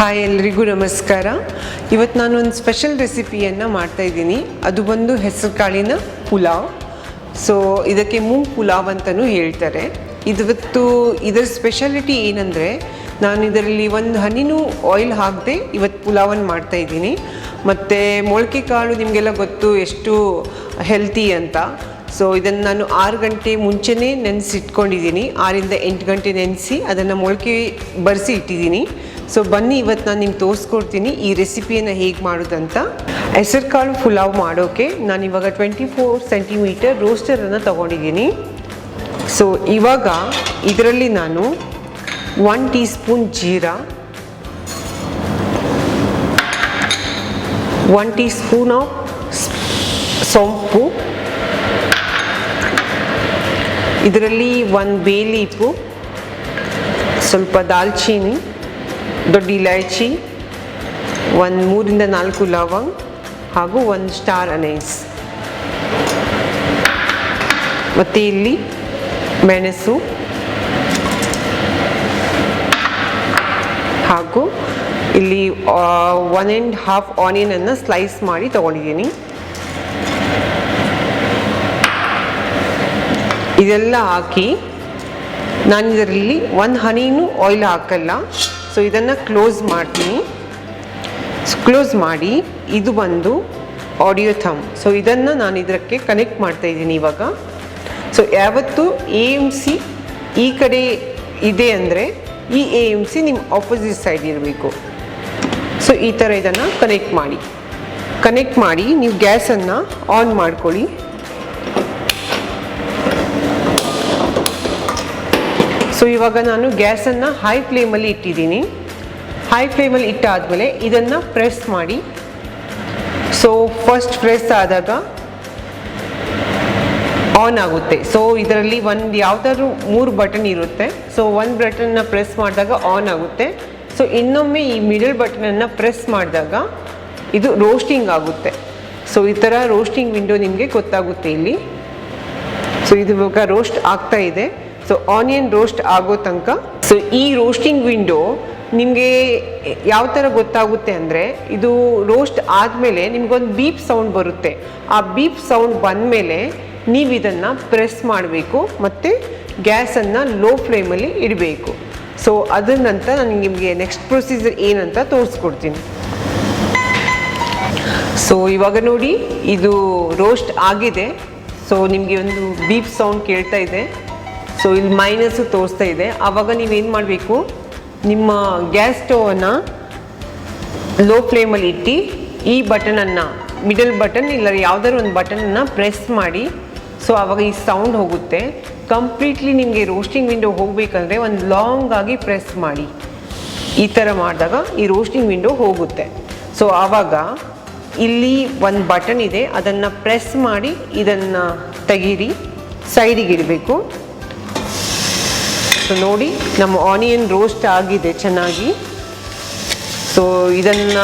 Hi ಎಲ್ಲರಿಗೂ ನಮಸ್ಕಾರ. ಇವತ್ತು ನಾನು ಒಂದು ಸ್ಪೆಷಲ್ ರೆಸಿಪಿಯನ್ನು ಮಾಡ್ತಾಯಿದ್ದೀನಿ. ಅದು ಬಂದು ಹೆಸರು ಕಾಳಿನ ಪುಲಾವ್. ಸೊ ಇದಕ್ಕೆ ಮೂಂಗ್ ಪುಲಾವ್ ಅಂತಲೂ ಹೇಳ್ತಾರೆ. ಇದರ ಸ್ಪೆಷಾಲಿಟಿ ಏನಂದರೆ, ನಾನು ಇದರಲ್ಲಿ ಒಂದು ಹನಿನೂ ಆಯಿಲ್ ಹಾಕದೆ ಇವತ್ತು ಪುಲಾವನ್ನು ಮಾಡ್ತಾಯಿದ್ದೀನಿ. ಮತ್ತು ಮೊಳಕೆ ಕಾಳು ನಿಮಗೆಲ್ಲ ಗೊತ್ತು ಎಷ್ಟು ಹೆಲ್ತಿ ಅಂತ. ಸೊ ಇದನ್ನು ನಾನು 6 ಗಂಟೆ ಮುಂಚೆನೇ ನೆನೆಸಿಟ್ಕೊಂಡಿದ್ದೀನಿ. 6 ರಿಂದ 8 ಗಂಟೆ ನೆನೆಸಿ ಅದನ್ನು ಮೊಳಕೆ ಬರೆಸಿ ಇಟ್ಟಿದ್ದೀನಿ. ಸೊ ಬನ್ನಿ ಇವತ್ತು ನಾನು ನಿಮ್ಗೆ ತೋರಿಸ್ಕೊಡ್ತೀನಿ ಈ ರೆಸಿಪಿಯನ್ನು ಹೇಗೆ ಮಾಡೋದಂತ. ಹೆಸರು ಕಾಳು ಪುಲಾವ್ ಮಾಡೋಕ್ಕೆ ನಾನಿವಾಗ 24 ಸೆಂಟಿಮೀಟರ್ ರೋಸ್ಟರನ್ನು ತೊಗೊಂಡಿದ್ದೀನಿ. ಸೊ ಇವಾಗ ಇದರಲ್ಲಿ ನಾನು 1 tea spoon jeera, 1 tea spoon of ಸೋಂಪು, ಇದರಲ್ಲಿ 1 ಬೇ ಲೀಫು, ಸ್ವಲ್ಪ ದಾಲ್ಚೀನಿ, ದೊಡ್ಡ ಇಲಾಯಚಿ, 3 ರಿಂದ 4 ಲವಂಗ ಹಾಗೂ 1 ಸ್ಟಾರ್ ಅನೈಸ್. ಮತ್ತು ಇಲ್ಲಿ ಮೆಣಸು ಹಾಗೂ ಇಲ್ಲಿ 1½ ಆನಿಯನನ್ನು ಸ್ಲೈಸ್ ಮಾಡಿ ತೊಗೊಂಡಿದ್ದೀನಿ. ಇದೆಲ್ಲ ಹಾಕಿ ನಾನು ಇದರಲ್ಲಿ 1 ಹನಿನೂ ಆಯಿಲ್ ಹಾಕಲ್ಲ. ಸೊ ಇದನ್ನು ಕ್ಲೋಸ್ ಮಾಡ್ತೀನಿ. ಕ್ಲೋಸ್ ಮಾಡಿ ಇದು ಬಂದು ಆಡಿಯೋ ಥಮ್. ಸೊ ಇದನ್ನು ನಾನು ಇದಕ್ಕೆ ಕನೆಕ್ಟ್ ಮಾಡ್ತಾಯಿದ್ದೀನಿ ಇವಾಗ. ಸೊ ಯಾವತ್ತು AMC ಈ ಕಡೆ ಇದೆ ಅಂದರೆ ಈ AMC ನಿಮ್ಮ ಆಪೋಸಿಟ್ ಸೈಡ್ ಇರಬೇಕು. ಸೊ ಈ ಥರ ಇದನ್ನು ಕನೆಕ್ಟ್ ಮಾಡಿ ನೀವು ಗ್ಯಾಸನ್ನು ಆನ್ ಮಾಡ್ಕೊಳ್ಳಿ. ಸೊ ಇವಾಗ ನಾನು ಗ್ಯಾಸನ್ನು ಹೈ ಫ್ಲೇಮಲ್ಲಿ ಇಟ್ಟಿದ್ದೀನಿ. ಹೈ ಫ್ಲೇಮಲ್ಲಿ ಇಟ್ಟಾದಮೇಲೆ ಇದನ್ನು ಪ್ರೆಸ್ ಮಾಡಿ. ಸೊ ಫಸ್ಟ್ ಪ್ರೆಸ್ ಆದಾಗ ಆನ್ ಆಗುತ್ತೆ. ಸೊ ಇದರಲ್ಲಿ ಯಾವುದಾದ್ರೂ 3 ಬಟನ್ ಇರುತ್ತೆ. ಸೊ 1 ಬಟನ್ನ ಪ್ರೆಸ್ ಮಾಡಿದಾಗ ಆನ್ ಆಗುತ್ತೆ. ಸೊ ಇನ್ನೊಮ್ಮೆ ಈ ಮಿಡಲ್ ಬಟನನ್ನು ಪ್ರೆಸ್ ಮಾಡಿದಾಗ ಇದು ರೋಸ್ಟಿಂಗ್ ಆಗುತ್ತೆ. ಸೊ ಈ ಥರ ರೋಸ್ಟಿಂಗ್ ವಿಂಡೋ ನಿಮಗೆ ಗೊತ್ತಾಗುತ್ತೆ ಇಲ್ಲಿ. ಸೊ ಇದು ಇವಾಗ ರೋಸ್ಟ್ ಆಗ್ತಾ ಇದೆ. ಸೊ ಆನಿಯನ್ ರೋಸ್ಟ್ ಆಗೋ ತನಕ. ಸೊ ಈ ರೋಸ್ಟಿಂಗ್ ವಿಂಡೋ ನಿಮಗೆ ಯಾವ ಥರ ಗೊತ್ತಾಗುತ್ತೆ ಅಂದರೆ, ಇದು ರೋಸ್ಟ್ ಆದಮೇಲೆ ನಿಮಗೊಂದು ಬೀಪ್ ಸೌಂಡ್ ಬರುತ್ತೆ. ಆ ಬೀಪ್ ಸೌಂಡ್ ಬಂದಮೇಲೆ ನೀವು ಇದನ್ನು ಪ್ರೆಸ್ ಮಾಡಬೇಕು ಮತ್ತು ಗ್ಯಾಸನ್ನು ಲೋ ಫ್ಲೇಮಲ್ಲಿ ಇಡಬೇಕು. ಸೊ ಅದರ ನಂತರ ನಾನು ನಿಮಗೆ ನೆಕ್ಸ್ಟ್ ಪ್ರೊಸೀಜರ್ ಏನಂತ ತೋರಿಸ್ಕೊಡ್ತೀನಿ. ಸೊ ಇವಾಗ ನೋಡಿ ಇದು ರೋಸ್ಟ್ ಆಗಿದೆ. ಸೊ ನಿಮಗೆ ಒಂದು ಬೀಪ್ ಸೌಂಡ್ ಕೇಳ್ತಾ ಇದೆ. ಸೊ ಇಲ್ಲಿ ಮೈನಸ್ಸು ತೋರಿಸ್ತಾ ಇದೆ. ಆವಾಗ ನೀವೇನು ಮಾಡಬೇಕು, ನಿಮ್ಮ ಗ್ಯಾಸ್ ಸ್ಟವನ್ನು ಲೋ ಫ್ಲೇಮಲ್ಲಿ ಇಟ್ಟು ಈ ಬಟನನ್ನು, ಮಿಡಲ್ ಬಟನ್ ಇಲ್ಲ ಯಾವುದಾದ್ರು ಒಂದು ಬಟನನ್ನು ಪ್ರೆಸ್ ಮಾಡಿ. ಸೊ ಆವಾಗ ಈ ಸೌಂಡ್ ಹೋಗುತ್ತೆ. ಕಂಪ್ಲೀಟ್ಲಿ ನಿಮಗೆ ರೋಸ್ಟಿಂಗ್ ವಿಂಡೋ ಹೋಗಬೇಕಂದ್ರೆ ಒಂದು ಲಾಂಗ್ ಆಗಿ ಪ್ರೆಸ್ ಮಾಡಿ. ಈ ಥರ ಮಾಡಿದಾಗ ಈ ರೋಸ್ಟಿಂಗ್ ವಿಂಡೋ ಹೋಗುತ್ತೆ. ಸೊ ಆವಾಗ ಇಲ್ಲಿ ಒಂದು ಬಟನ್ ಇದೆ, ಅದನ್ನು ಪ್ರೆಸ್ ಮಾಡಿ ಇದನ್ನು ತೆಗೀರಿ, ಸೈಡಿಗೆ ಇಡಬೇಕು. ಸೊ ನೋಡಿ ನಮ್ಮ ಆನಿಯನ್ ರೋಸ್ಟ್ ಆಗಿದೆ ಚೆನ್ನಾಗಿ. ಸೊ ಇದನ್ನು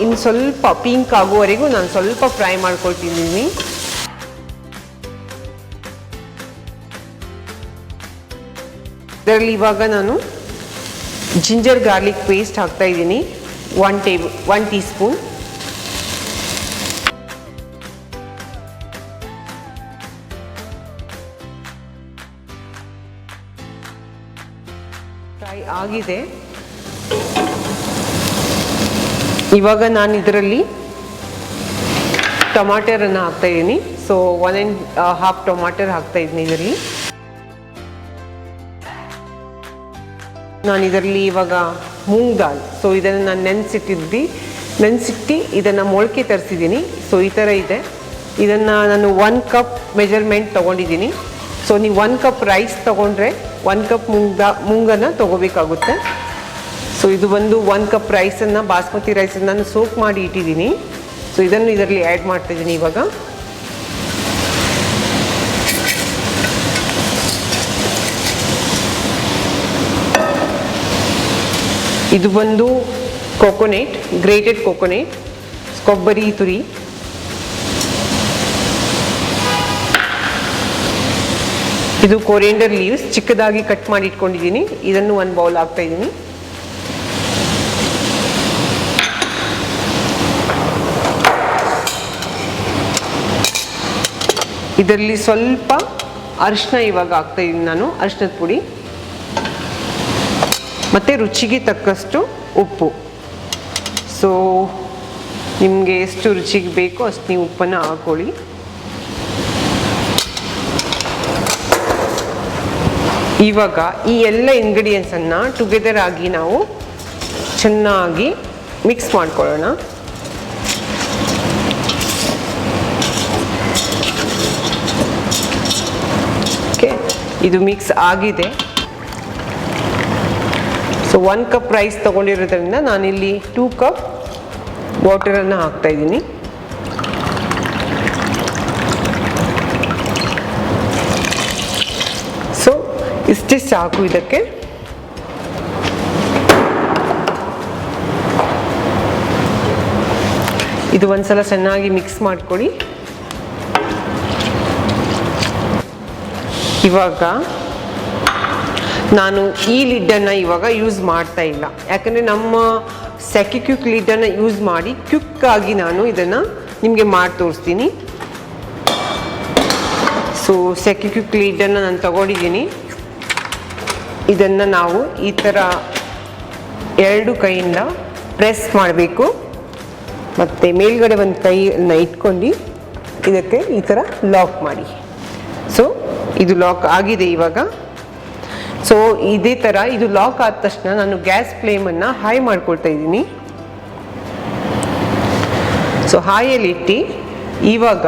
ಇನ್ನು ಸ್ವಲ್ಪ ಪಿಂಕ್ ಆಗುವವರೆಗೂ ನಾನು ಸ್ವಲ್ಪ ಫ್ರೈ ಮಾಡ್ಕೊಳ್ತಿದ್ದೀನಿ. ಇದರಲ್ಲಿ ಇವಾಗ ನಾನು ಜಿಂಜರ್ ಗಾರ್ಲಿಕ್ ಪೇಸ್ಟ್ ಹಾಕ್ತಾಯಿದ್ದೀನಿ, 1 ಟೀ ಸ್ಪೂನ್. ಫ್ರೈ ಆಗಿದೆ. ಇವಾಗ ನಾನು ಇದರಲ್ಲಿ ಟೊಮಾಟರನ್ನು ಹಾಕ್ತಾಯಿದ್ದೀನಿ. ಸೊ 1½ ಟೊಮಾಟರ್ ಹಾಕ್ತಾಯಿದ್ದೀನಿ ಇದರಲ್ಲಿ. ನಾನು ಇದರಲ್ಲಿ ಇವಾಗ ಮೂಂಗ್ ದಾಲ್, ಸೊ ಇದನ್ನು ನಾನು ನೆನೆಸಿಟ್ಟು ಇದನ್ನು ಮೊಳಕೆ ತರಿಸಿದ್ದೀನಿ. ಸೊ ಈ ಥರ ಇದೆ. ಇದನ್ನು ನಾನು 1 ಕಪ್ ಮೆಜರ್ಮೆಂಟ್ ತೊಗೊಂಡಿದ್ದೀನಿ. ಸೊ ನೀವು 1 ಕಪ್ ರೈಸ್ ತೊಗೊಂಡ್ರೆ 1 ಕಪ್ ಮೂಂಗನ್ನು ತೊಗೋಬೇಕಾಗುತ್ತೆ. ಸೊ ಇದು ಬಂದು 1 ಕಪ್ ರೈಸನ್ನು, ಬಾಸ್ಮತಿ ರೈಸನ್ನು ನಾನು ಸೋಕ್ ಮಾಡಿ ಇಟ್ಟಿದ್ದೀನಿ. ಸೊ ಇದನ್ನು ಇದರಲ್ಲಿ ಆ್ಯಡ್ ಮಾಡ್ತಾಯಿದ್ದೀನಿ ಇವಾಗ. ಇದು ಬಂದು ಕೋಕೋನಟ್, ಗ್ರೇಟೆಡ್ ಕೋಕೋನಟ್, ಕೊಬ್ಬರಿ ತುರಿ. ಇದು ಕೊರಿಯಂಡರ್ ಲೀವ್ಸ್ ಚಿಕ್ಕದಾಗಿ ಕಟ್ ಮಾಡಿ ಇಟ್ಕೊಂಡಿದ್ದೀನಿ. ಇದನ್ನು ಒಂದು ಬೌಲ್ ಹಾಕ್ತಾ ಇದ್ದೀನಿ. ಇದರಲ್ಲಿ ಸ್ವಲ್ಪ ಅರಿಶಿನ ಇವಾಗ ಹಾಕ್ತಾಯಿದ್ದೀನಿ ನಾನು, ಅರಿಶಿನದ ಪುಡಿ, ಮತ್ತು ರುಚಿಗೆ ತಕ್ಕಷ್ಟು ಉಪ್ಪು. ಸೊ ನಿಮಗೆ ಎಷ್ಟು ರುಚಿಗೆ ಬೇಕೋ ಅಷ್ಟು ನೀವು ಉಪ್ಪನ್ನು ಹಾಕ್ಕೊಳ್ಳಿ. ಇವಾಗ ಈ ಎಲ್ಲ ಇಂಗ್ರೀಡಿಯೆಂಟ್ಸನ್ನು ಟುಗೆದರ್ ಆಗಿ ನಾವು ಚೆನ್ನಾಗಿ ಮಿಕ್ಸ್ ಮಾಡ್ಕೊಳ್ಳೋಣ. ಓಕೆ, ಇದು ಮಿಕ್ಸ್ ಆಗಿದೆ. ಸೊ 1 ಕಪ್ ರೈಸ್ ತೊಗೊಂಡಿರೋದ್ರಿಂದ ನಾನಿಲ್ಲಿ 2 ಕಪ್ ವಾಟರನ್ನು ಹಾಕ್ತಾಯಿದ್ದೀನಿ. ಸೊ ಇಷ್ಟೇ ಸಾಕು ಇದಕ್ಕೆ. ಇದು ಒಂದ್ಸಲ ಚೆನ್ನಾಗಿ ಮಿಕ್ಸ್ ಮಾಡ್ಕೊಳ್ಳಿ. ಇವಾಗ ನಾನು ಈ ಲಿಡ್ಡನ್ನು ಇವಾಗ ಯೂಸ್ ಮಾಡ್ತಾ ಇಲ್ಲ, ಯಾಕಂದರೆ ನಮ್ಮ ಸೆಕಿಕ್ವಿಕ್ ಲಿಡ್ಡನ್ನು ಯೂಸ್ ಮಾಡಿ ಕ್ವಿಕ್ಕಾಗಿ ನಾನು ಇದನ್ನು ನಿಮಗೆ ಮಾಡಿ ತೋರಿಸ್ತೀನಿ. ಸೊ ಸೆಕಿಕ್ವಿಕ್ ಲಿಡ್ಡನ್ನು ನಾನು ತಗೊಂಡಿದ್ದೀನಿ. ಇದನ್ನು ನಾವು ಈ ಥರ 2 ಕೈಯಿಂದ ಪ್ರೆಸ್ ಮಾಡಬೇಕು, ಮತ್ತು ಮೇಲ್ಗಡೆ ಒಂದು ಕೈಯನ್ನು ಇಟ್ಕೊಂಡು ಇದಕ್ಕೆ ಈ ಥರ ಲಾಕ್ ಮಾಡಿ. ಸೊ ಇದು ಲಾಕ್ ಆಗಿದೆ ಇವಾಗ. ಸೊ ಇದೇ ಥರ ಇದು ಲಾಕ್ ಆದ ತಕ್ಷಣ ನಾನು ಗ್ಯಾಸ್ ಫ್ಲೇಮನ್ನು ಹೈ ಮಾಡ್ಕೊಳ್ತಾ ಇದ್ದೀನಿ. ಸೊ ಹಾಯಲ್ಲಿ ಇಟ್ಟು ಇವಾಗ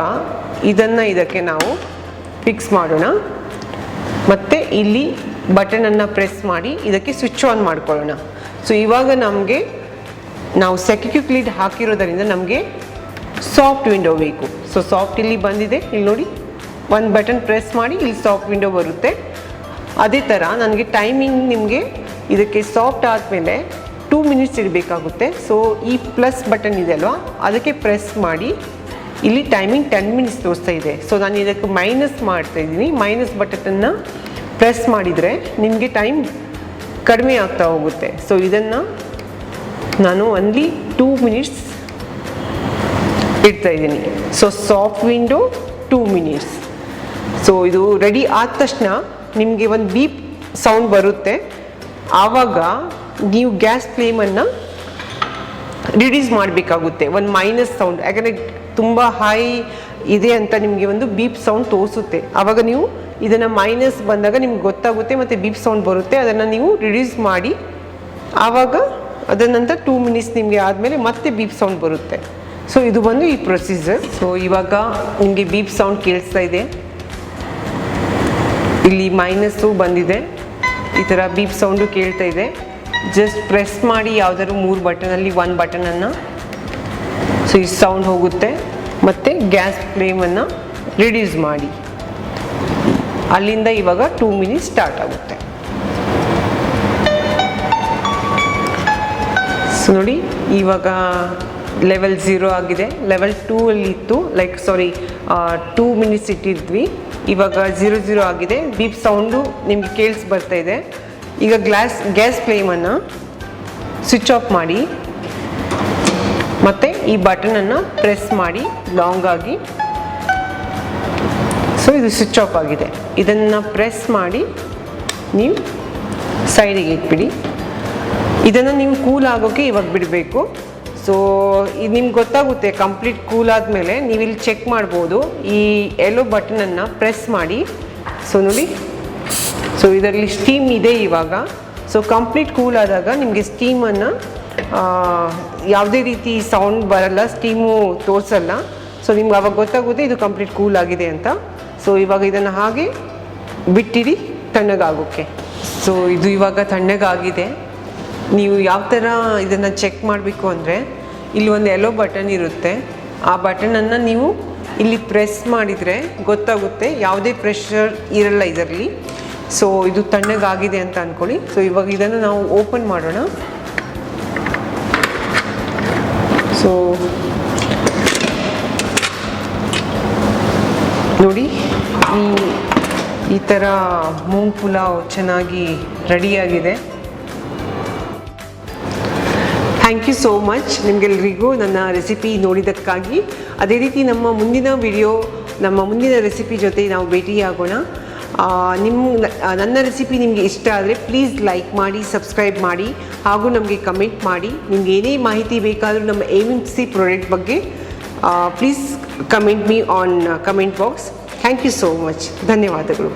ಇದನ್ನು ಇದಕ್ಕೆ ನಾವು ಫಿಕ್ಸ್ ಮಾಡೋಣ. ಮತ್ತು ಇಲ್ಲಿ ಬಟನನ್ನು ಪ್ರೆಸ್ ಮಾಡಿ ಇದಕ್ಕೆ ಸ್ವಿಚ್ ಆನ್ ಮಾಡ್ಕೊಳ್ಳೋಣ. ಸೊ ಇವಾಗ ನಮಗೆ ನಾವು ಸೆಕಿಕ್ವಿಕ್ ಲಿಡ್ ಹಾಕಿರೋದರಿಂದ ನಮಗೆ ಸಾಫ್ಟ್ ವಿಂಡೋ ಬೇಕು. ಸೊ ಸಾಫ್ಟ್ ಇಲ್ಲಿ ಬಂದಿದೆ, ಇಲ್ಲಿ ನೋಡಿ, ಒಂದು ಬಟನ್ ಪ್ರೆಸ್ ಮಾಡಿ ಇಲ್ಲಿ ಸಾಫ್ಟ್ ವಿಂಡೋ ಬರುತ್ತೆ. ಅದೇ ಥರ ನನಗೆ ಟೈಮಿಂಗ್ ನಿಮಗೆ ಇದಕ್ಕೆ ಸಾಫ್ಟ್ ಆದಮೇಲೆ 2 ಮಿನಿಟ್ಸ್ ಇಡಬೇಕಾಗುತ್ತೆ. ಸೊ ಈ ಪ್ಲಸ್ ಬಟನ್ ಇದೆ ಅಲ್ವಾ, ಅದಕ್ಕೆ ಪ್ರೆಸ್ ಮಾಡಿ ಇಲ್ಲಿ ಟೈಮಿಂಗ್ 10 ಮಿನಿಟ್ಸ್ ತೋರಿಸ್ತಾ ಇದೆ. ಸೊ ನಾನು ಇದಕ್ಕೆ ಮೈನಸ್ ಮಾಡ್ತಾಯಿದ್ದೀನಿ. ಮೈನಸ್ ಬಟನನ್ನು ಪ್ರೆಸ್ ಮಾಡಿದರೆ ನಿಮಗೆ ಟೈಮ್ ಕಡಿಮೆ ಆಗ್ತಾ ಹೋಗುತ್ತೆ. ಸೊ ಇದನ್ನು ನಾನು ಓನ್ಲಿ 2 ಮಿನಿಟ್ಸ್ ಇಡ್ತಾಯಿದ್ದೀನಿ. So soft window 2 minutes. So ಇದು ರೆಡಿ ಆದ ತಕ್ಷಣ ನಿಮಗೆ ಒಂದು ಬೀಪ್ ಸೌಂಡ್ ಬರುತ್ತೆ. ಆವಾಗ ನೀವು ಗ್ಯಾಸ್ ಫ್ಲೇಮನ್ನು ರಿಡ್ಯೂಸ್ ಮಾಡಬೇಕಾಗುತ್ತೆ, ಒಂದು ಮೈನಸ್ ಸೌಂಡ್. ಯಾಕಂದರೆ ತುಂಬ ಹೈ ಇದೆ ಅಂತ ನಿಮಗೆ ಒಂದು ಬೀಪ್ ಸೌಂಡ್ ತೋರಿಸುತ್ತೆ. ಆವಾಗ ನೀವು ಇದನ್ನು ಮೈನಸ್ ಬಂದಾಗ ನಿಮ್ಗೆ ಗೊತ್ತಾಗುತ್ತೆ, ಮತ್ತು ಬೀಪ್ ಸೌಂಡ್ ಬರುತ್ತೆ. ಅದನ್ನು ನೀವು ರಿಡ್ಯೂಸ್ ಮಾಡಿ ಆವಾಗ ಅದರ ನಂತರ 2 ಮಿನಿಟ್ಸ್ ನಿಮಗೆ ಆದಮೇಲೆ ಮತ್ತೆ ಬೀಪ್ ಸೌಂಡ್ ಬರುತ್ತೆ. ಸೊ ಇದು ಬಂದು ಈ ಪ್ರೊಸೀಜರ್. ಸೊ ಇವಾಗ ನಿಮಗೆ ಬೀಪ್ ಸೌಂಡ್ ಕೇಳಿಸ್ತಾ ಇದೆ, ಇಲ್ಲಿ ಮೈನಸ್ಸು ಬಂದಿದೆ, ಈ ಥರ ಬೀಪ್ ಸೌಂಡು ಕೇಳ್ತಾ ಇದೆ. ಜಸ್ಟ್ ಪ್ರೆಸ್ ಮಾಡಿ ಯಾವುದಾದ್ರು 3 ಬಟನಲ್ಲಿ 1 ಬಟನನ್ನು. ಸೊ ಈ ಸೌಂಡ್ ಹೋಗುತ್ತೆ. ಮತ್ತು ಗ್ಯಾಸ್ ಫ್ಲೇಮನ್ನು ರಿಡ್ಯೂಸ್ ಮಾಡಿ, ಅಲ್ಲಿಂದ ಇವಾಗ 2 ಮಿನಿಟ್ಸ್ ಸ್ಟಾರ್ಟ್ ಆಗುತ್ತೆ. ಸೊ ನೋಡಿ, ಇವಾಗ ಲೆವೆಲ್ 0 ಆಗಿದೆ. ಲೆವೆಲ್ 2 ಅಲ್ಲಿ ಇತ್ತು, 2 ಮಿನಿಟ್ಸ್ ಇಟ್ಟಿದ್ವಿ. ಇವಾಗ 0 ಆಗಿದೆ. ಬೀಪ್ ಸೌಂಡು ನಿಮಗೆ ಕೇಳಿಸ್ ಬರ್ತಾ ಇದೆ. ಈಗ ಗ್ಯಾಸ್ ಫ್ಲೇಮನ್ನು ಸ್ವಿಚ್ ಆಫ್ ಮಾಡಿ, ಮತ್ತು ಈ ಬಟನನ್ನು ಪ್ರೆಸ್ ಮಾಡಿ ಲಾಂಗ್ ಆಗಿ. ಸೊ ಇದು ಸ್ವಿಚ್ ಆಫ್ ಆಗಿದೆ. ಇದನ್ನು ಪ್ರೆಸ್ ಮಾಡಿ ನೀವು ಸೈಡಿಗೆ ಇಟ್ಬಿಡಿ. ಇದನ್ನು ನೀವು ಕೂಲ್ ಆಗೋಕ್ಕೆ ಇವಾಗ ಬಿಡಬೇಕು. ಸೊ ಇದು ನಿಮ್ಗೆ ಗೊತ್ತಾಗುತ್ತೆ ಕಂಪ್ಲೀಟ್ ಕೂಲ್ ಆದಮೇಲೆ. ನೀವು ಇಲ್ಲಿ ಚೆಕ್ ಮಾಡ್ಬೋದು, ಈ ಯೆಲ್ಲೋ ಬಟನನ್ನು ಪ್ರೆಸ್ ಮಾಡಿ. ಸೊ ನೋಡಿ, ಸೊ ಇದರಲ್ಲಿ ಸ್ಟೀಮ್ ಇದೆ ಇವಾಗ. ಸೊ ಕಂಪ್ಲೀಟ್ ಕೂಲ್ ಆದಾಗ ನಿಮಗೆ ಸ್ಟೀಮನ್ನು ಯಾವುದೇ ರೀತಿ ಸೌಂಡ್ ಬರಲ್ಲ, ಸ್ಟೀಮು ತೋರಿಸಲ್ಲ. ಸೊ ನಿಮ್ಗೆ ಆವಾಗ ಗೊತ್ತಾಗುತ್ತೆ ಇದು ಕಂಪ್ಲೀಟ್ ಕೂಲ್ ಆಗಿದೆ ಅಂತ. ಸೊ ಇವಾಗ ಇದನ್ನು ಹಾಗೆ ಬಿಟ್ಟಿಡಿ ತಣ್ಣಗಾಗೋಕ್ಕೆ. ಸೊ ಇದು ಇವಾಗ ತಣ್ಣಗಾಗಿದೆ. ನೀವು ಯಾವ ಥರ ಇದನ್ನು ಚೆಕ್ ಮಾಡಬೇಕು ಅಂದರೆ, ಇಲ್ಲಿ ಒಂದು ಯೆಲ್ಲೋ ಬಟನ್ ಇರುತ್ತೆ. ಆ ಬಟನನ್ನು ನೀವು ಇಲ್ಲಿ ಪ್ರೆಸ್ ಮಾಡಿದರೆ ಗೊತ್ತಾಗುತ್ತೆ, ಯಾವುದೇ ಪ್ರೆಷರ್ ಇರಲ್ಲ ಇದರಲ್ಲಿ. ಸೊ ಇದು ತಣ್ಣಗಾಗಿದೆ ಅಂತ ಅಂದ್ಕೊಳ್ಳಿ. ಸೊ ಇವಾಗ ಇದನ್ನು ನಾವು ಓಪನ್ ಮಾಡೋಣ. ಸೊ ನೋಡಿ, ಈ ಥರ ಮೂಂಗ್ ಪುಲಾವ್ ಚೆನ್ನಾಗಿ ರೆಡಿಯಾಗಿದೆ. ಥ್ಯಾಂಕ್ ಯು ಸೋ ಮಚ್ ನಿಮಗೆಲ್ಲರಿಗೂ ನನ್ನ ರೆಸಿಪಿ ನೋಡಿದ್ದಕ್ಕಾಗಿ. ಅದೇ ರೀತಿ ನಮ್ಮ ಮುಂದಿನ ವಿಡಿಯೋ ನಮ್ಮ ಮುಂದಿನ ರೆಸಿಪಿ ಜೊತೆ ನಾವು ಭೇಟಿಯಾಗೋಣ. ನನ್ನ ರೆಸಿಪಿ ನಿಮಗೆ ಇಷ್ಟ ಆದರೆ ಪ್ಲೀಸ್ ಲೈಕ್ ಮಾಡಿ, ಸಬ್ಸ್ಕ್ರೈಬ್ ಮಾಡಿ, ಹಾಗೂ ನಮಗೆ ಕಮೆಂಟ್ ಮಾಡಿ. ನಿಮ್ಗೆ ಏನೇ ಮಾಹಿತಿ ಬೇಕಾದರೂ ನಮ್ಮ AMC ಪ್ರಾಡಕ್ಟ್ ಬಗ್ಗೆ please comment me on comment box. Thank you so much. ಧನ್ಯವಾದಗಳು.